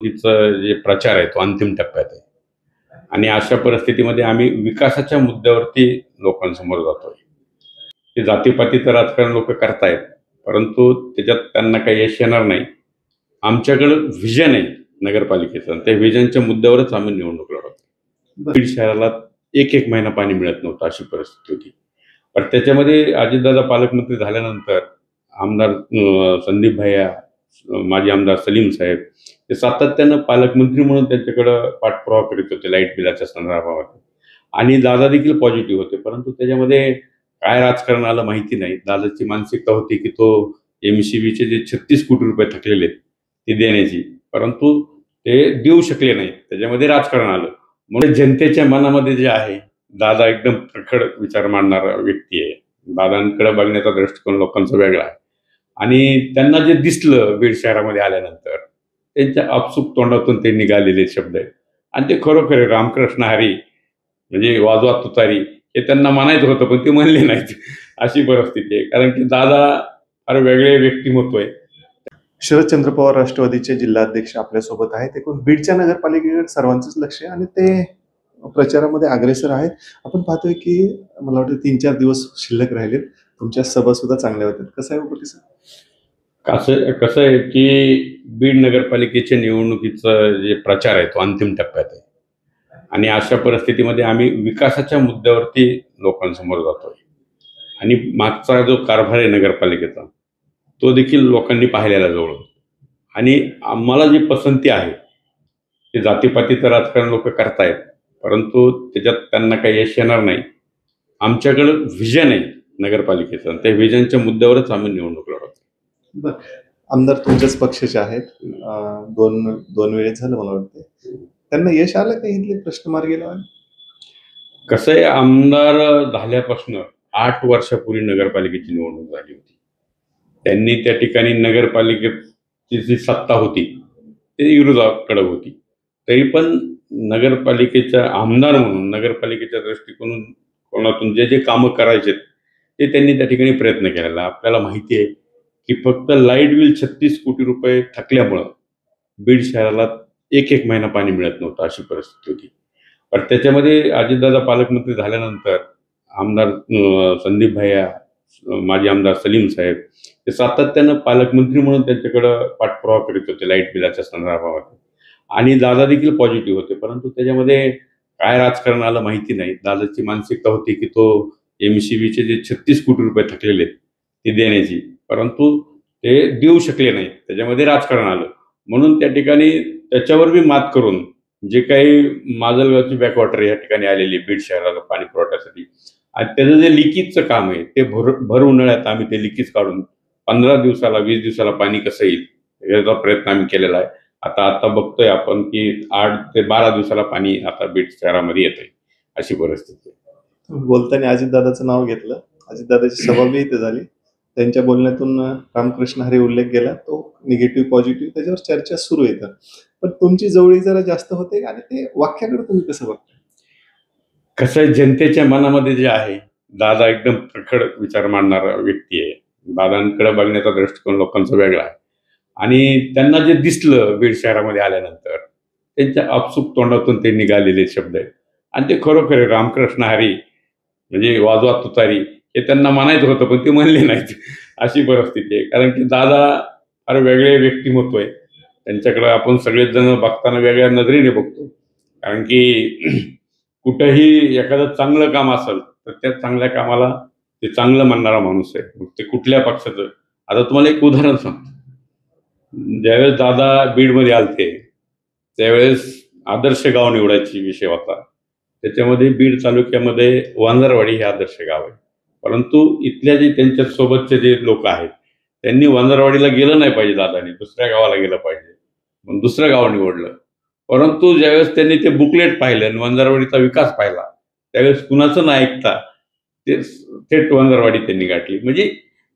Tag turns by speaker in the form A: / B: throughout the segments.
A: तिचा जे प्रचार आहे तो अंतिम टप्प्यात आहे आणि अशा परिस्थितीमध्ये आम्ही विकासाच्या मुद्द्यावरती लोकांसमोर जातोय. ते जातीपातीचं राजकारण लोक करतायत, परंतु त्याच्यात त्यांना काही यश येणार नाही. आमच्याकडं व्हिजन आहे नगरपालिकेचं, त्या व्हिजनच्या मुद्द्यावरच आम्ही निवडणूक लढवतो. बीड शहराला एक एक महिना पाणी मिळत नव्हतं, अशी परिस्थिती होती. पण त्याच्यामध्ये अजितदादा पालकमंत्री झाल्यानंतर आमदार संदीप भैया, माजी आमदार सलीम साहेब ते सातत्यानं पालकमंत्री म्हणून त्यांच्याकडं पाठपुरावा करीत होते लाईट बिलाच्या संदर्भात. आणि दादा देखील पॉझिटिव्ह होते, परंतु त्याच्यामध्ये काय राजकारण आलं माहिती नाही. दादाची मानसिकता होती की तो एमसीबीचे जे 36 कोटी रुपये थकलेले आहेत ते देण्याची, परंतु ते देऊ शकले नाही. त्याच्यामध्ये राजकारण आलं. म्हणून जनतेच्या मनामध्ये जे आहे, दादा एकदम प्रखर विचार मांडणारा व्यक्ती आहे. दादांकडे बघण्याचा दृष्टिकोन लोकांचा वेगळा आहे आणि त्यांना जे दिसलं बीड शहरामध्ये आल्यानंतर, त्यांच्या आपसूक तोंडातून ते निघालेले शब्द आहेत आणि ते खरोखर रामकृष्ण हरी म्हणजे वाजवा तुतारी हे त्यांना म्हणायचं होतं, पण ते म्हणले नाहीत. अशी परिस्थिती आहे, कारण की दादा फार वेगळे व्यक्तिमत्व आहे.
B: शरदचंद्र पवार राष्ट्रवादीचे जिल्हाध्यक्ष आपल्यासोबत आहेत. एकूण बीडच्या नगरपालिकेकडे सर्वांचंच लक्ष आहे आणि ते प्रचारामध्ये अग्रेसर आहेत. आपण पाहतोय की मला वाटतं 3-4 दिवस शिल्लक राहिलेत. तुमच्या सभा सुद्धा चांगल्या होत्या. कसं आहे प्रतिसाद?
A: कसं आहे की बीड नगरपालिकेच्या निवडणुकीचा जे प्रचार आहे तो अंतिम टप्प्यात आहे आणि अशा परिस्थितीमध्ये आम्ही विकासाच्या मुद्द्यावरती लोकांसमोर जातोय आणि मागचा जो कारभार आहे नगरपालिकेचा तो देखील लोकांनी पाहिलेला जवळ. आणि आम्हाला जी पसंती आहे ते जातीपातीचं राजकारण लोक करतायत, परंतु त्याच्यात त्यांना काही यश येणार नाही. आमच्याकडं व्हिजन आहे नगरपालिकेचं, त्या व्हिजनच्या मुद्द्यावरच आम्ही निवडणूक लढवतो.
B: आमदार तुमच्याच पक्षाचे आहेत, दोन वेळेस झालं मला वाटतं. त्यांना यश आलं का इथले प्रश्न मार्गी लावायला?
A: कसं आहे, आमदार झाल्यापासून 8 वर्षापूर्वी नगरपालिकेची निवडणूक झाली होती. त्यांनी त्या ठिकाणी नगरपालिकेची जी सत्ता होती ते विरोधाकडे होती, तरी पण नगरपालिकेचा आमदार म्हणून नगरपालिकेच्या दृष्टिकोनातून जे जे कामं करायचे ते त्यांनी त्या ठिकाणी प्रयत्न केलेला. आपल्याला माहिती आहे की फक्त लाईट बिल 36 कोटी रुपये थकल्यामुळं बीड शहराला एक एक महिना पाणी मिळत नव्हतं, अशी परिस्थिती होती. पण त्याच्यामध्ये अजितदादा पालकमंत्री झाल्यानंतर आमदार संदीप भैया, माजी आमदार सलीम साहेब ते सातत्यानं पालकमंत्री म्हणून त्यांच्याकडं पाठपुरावा करीत होते लाईट बिलाच्या संदर्भात. आणि दादा देखील पॉझिटिव्ह होते, परंतु त्याच्यामध्ये काय राजकारण आलं माहिती नाही. दादाची मानसिकता होती की तो एमसीबीचे जे 36 कोटी रुपये थकलेले आहेत ते देण्याची, परंतु ते देऊ शकले नाही. त्याच्यामध्ये राजकारण आलं. म्हणून त्या ठिकाणी त्याच्यावर बी मात करून जे काही माजलगावची बॅकवॉटर या ठिकाणी आलेली बीड शहराला पाणी पुरवठ्यासाठी आणि त्याचं जे लिकेजचं काम आहे ते भर उन्हाळ्यात आम्ही ते लिकेज काढून 15 दिवसाला 20 दिवसाला पाणी कसं येईल याचा प्रयत्न आम्ही केलेला आहे. आता बघतोय आपण की 8 ते 12 दिवसाला पाणी आता बीड शहरामध्ये येत आहे, अशी परिस्थिती आहे.
B: बोलताना अजितदादाचं नाव घेतलं, अजितदादाची सभा बी इथे झाली. त्यांच्या बोलण्यातून रामकृष्ण हरी उल्लेख केला, तो निगेटिव्ह पॉझिटिव्ह त्याच्यावर चर्चा सुरू येतात. पण तुमची जवळी जरा जास्त होते आणि ते वाक्याकडे तुम्ही कसं बघता?
A: कसं आहे, जनतेच्या मनामध्ये जे आहे, दादा एकदम प्रखर विचार मांडणारा व्यक्ती आहे. दादांकडे बघण्याचा दृष्टिकोन लोकांचा वेगळा आहे आणि त्यांना जे दिसलं बीड शहरामध्ये आल्यानंतर, त्यांच्या आपसूक तोंडातून ते निघालेले शब्द आहेत आणि ते खरोखर रामकृष्ण हरी म्हणजे वाजवा तुतारी हे त्यांना म्हणायचं होतं, पण ते म्हणले नाहीत. अशी परिस्थिती आहे, कारण की दादा फार वेगळे व्यक्तिमत्व आहे. त्यांच्याकडे आपण सगळेच जण बघताना वेगळ्या नजरेने बघतो, कारण की कुठंही एखादं चांगलं काम असेल तर त्या चांगल्या कामाला ते चांगलं म्हणणारा माणूस आहे, मग ते कुठल्या पक्षाचं. आता तुम्हाला एक उदाहरण सांगतो. ज्यावेळेस दादा बीडमध्ये आलते त्यावेळेस आदर्श गाव निवडायची विषय होता. त्याच्यामध्ये बीड तालुक्यामध्ये वांजरवाडी हे आदर्श गाव आहे, परंतु इथल्या जे त्यांच्या सोबतचे जे लोक आहेत त्यांनी वांजरवाडीला गेलं नाही पाहिजे, दादानी दुसऱ्या गावाला गेलं पाहिजे, मग दुसरं गाव निवडलं. परंतु ज्यावेळेस त्यांनी ते बुकलेट पाहिलं आणि वंजारवाडीचा विकास पाहिला त्यावेळेस कुणाचं न ऐकता ते थेट वंजारवाडी त्यांनी गाठली. म्हणजे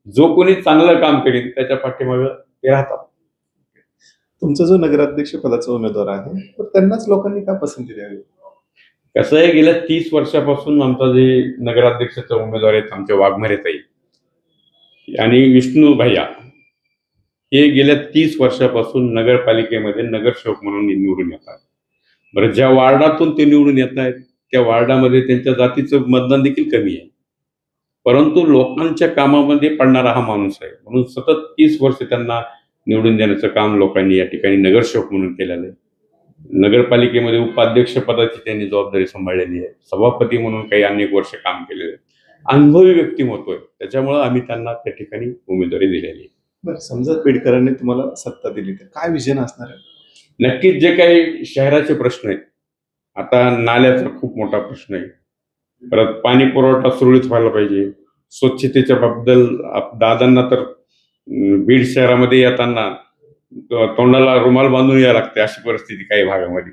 A: जो कोणी चांगलं काम करेल त्याच्या पाठीमागं ते राहतात.
B: तुमचा जो नगराध्यक्ष पदाचा उमेदवार आहे तर त्यांनाच लोकांनी का पसंती द्यावी?
A: कसं आहे, गेल्या 30 वर्षापासून आमचा जे नगराध्यक्षाचा उमेदवार आहेत आमच्या वाघमारे ताई आणि विष्णू भैया हे गेल्या 30 वर्षापासून नगरपालिकेमध्ये नगरसेवक म्हणून निवडून येतात. बरं, ज्या वार्डातून ते निवडून येत आहेत त्या वार्डामध्ये त्यांच्या जातीचं मतदान देखील कमी आहे, परंतु लोकांच्या कामामध्ये पडणारा हा माणूस आहे, म्हणून सतत 30 वर्ष त्यांना निवडून देण्याचं काम लोकांनी या ठिकाणी नगरसेवक म्हणून केलेलं आहे. नगरपालिकेमध्ये उपाध्यक्ष पदाची त्यांनी जबाबदारी सांभाळलेली आहे, सभापती म्हणून काही अनेक वर्ष काम केलेलं आहे. अनुभवी व्यक्तिमत्व आहे, त्याच्यामुळे आम्ही त्यांना त्या ठिकाणी उमेदवारी दिलेली आहे.
B: बरं, समजा बीडकरांनी तुम्हाला सत्ता दिली तर काय विजन असणार आहे?
A: नक्कीच जे काही शहराचे प्रश्न आहेत, आता नाल्याचा खूप मोठा प्रश्न आहे, परत पाणी पुरवठा सुरळीत व्हायला पाहिजे, स्वच्छतेच्या बद्दल दादांना तर बीड शहरामध्ये येताना तोंडाला रुमाल बांधून यावं लागते अशी परिस्थिती काही भागामध्ये,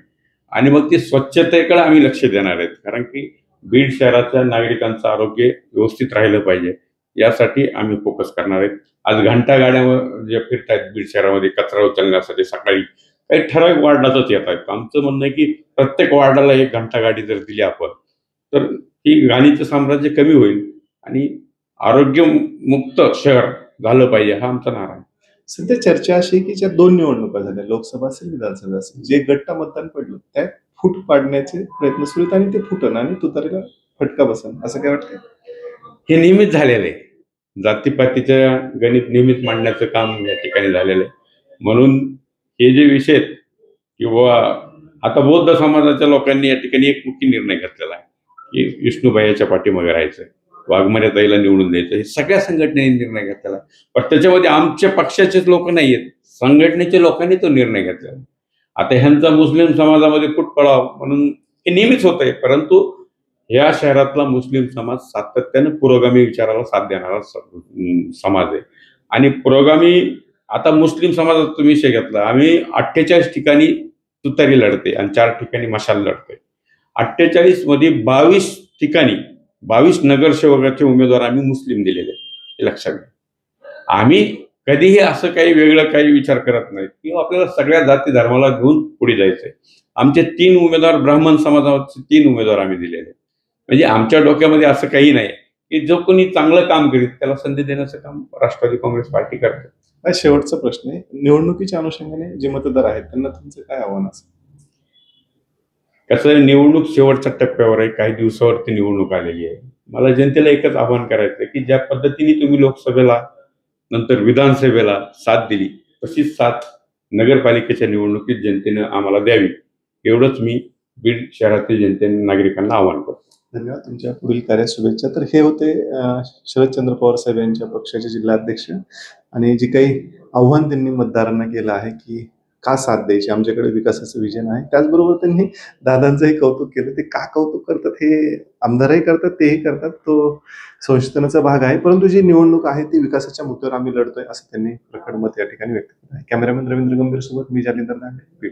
A: आणि मग ती स्वच्छतेकडे आम्ही लक्ष देणार आहेत, कारण की बीड शहराच्या नागरिकांचं आरोग्य व्यवस्थित राहिलं पाहिजे यासाठी आम्ही फोकस करणार आहेत. आज घंटा गाड्या जे फिरत आहेत बीड शहरामध्ये कचरा उचलण्यासाठी सकाळी काही ठराविक वार्डातच येत आहेत. आमचं म्हणणं आहे की प्रत्येक वार्डाला एक घंटा गाडी जर दिली आपण तर ही गाडीचं साम्राज्य कमी होईल आणि आरोग्यमुक्त शहर झालं पाहिजे हा आमचा नारा आहे.
B: सध्या चर्चा अशी आहे की ज्या 2 निवडणुका झाल्या, लोकसभा असेल विधानसभा असेल, जे गट्टा मतदान पडलं त्यात फूट पाडण्याचे प्रयत्न सुरू आहेत आणि ते फुटन आणि तुतारीला फटका बसन, असं काय वाटतंय?
A: हे नेहमीच झालेलं आहे, जातीपातीच्या गणित नेहमीच मांडण्याचं काम या ठिकाणी झालेलं आहे. म्हणून हे जे विषय आहेत किंवा आता बौद्ध समाजाच्या लोकांनी या ठिकाणी एक मुख्य निर्णय घेतलेला आहे की विष्णुभाईच्या पाठीमागे राहायचं, वाघमारेताईला निवडून द्यायचं, हे सगळ्या संघटनेने निर्णय घेतलेला आहे. पण त्याच्यामध्ये आमच्या पक्षाचेच लोक नाही आहेत, संघटनेच्या लोकांनी तो निर्णय घेतलेला. आता ह्यांचा मुस्लिम समाजामध्ये फूट पडाव म्हणून हे नेहमीच होत आहे, परंतु या शहरातला मुस्लिम समाज सातत्याने पुरोगामी विचाराला साथ देणारा समाज आहे आणि पुरोगामी. आता मुस्लिम समाजाचा विषय घेतला, आम्ही 48 ठिकाणी तुतारी लढते आणि 4 ठिकाणी मशाल लढतोय. 48 मध्ये 22 ठिकाणी 22 नगरसेवकाचे उमेदवार आम्ही मुस्लिम दिलेले, हे लक्षात घ्या. आम्ही कधीही असं काही वेगळं काही विचार करत नाही किंवा आपल्याला सगळ्या जाती धर्माला घेऊन पुढे जायचंय. आमचे 3 उमेदवार ब्राह्मण समाजाचे 3 उमेदवार आम्ही दिलेले, म्हणजे आमच्या डोक्यामध्ये असं काही नाही की जो कोणी चांगलं काम करीत त्याला संधी देण्याचं काम राष्ट्रवादी काँग्रेस पार्टी करते.
B: हा शेवटचा प्रश्न आहे, निवडणुकीच्या अनुषंगाने जे मतदार आहेत त्यांना तुमचं काय आव्हान असेल?
A: कसं निवडणूक शेवटच्या टप्प्यावर आहे, काही दिवसावरती निवडणूक आलेली आहे. मला जनतेला एकच आवाहन करायचं की ज्या पद्धतीने तुम्ही लोकसभेला नंतर विधानसभेला साथ दिली तशीच साथ नगरपालिकेच्या निवडणुकीत जनतेनं आम्हाला द्यावी, एवढंच मी बीड शहरातील जनतेने नागरिकांना आवाहन करतो.
B: धन्यवाद, तुमच्या पुढील कार्यात शुभेच्छा. तर हे होते शरदचंद्र पवार साहेब यांच्या पक्षाचे जिल्हाध्यक्ष, आणि जे काही आव्हान त्यांनी मतदारांना केलं आहे की का साथ द्यायची, आमच्याकडे विकासाचं विजन आहे. त्याचबरोबर त्यांनी दादांचंही कौतुक केलं. ते का कौतुक करतात हे आमदारही करतात, तेही करतात, तो संशोधनाचा भाग आहे. परंतु जी निवडणूक आहे ती विकासाच्या मुद्द्यावर आम्ही लढतोय असं त्यांनी प्रकट मत या ठिकाणी व्यक्त केलं आहे. कॅमेरामॅन रवींद्र गंभीर सोबत मी जालिंदर दांडे, बीड.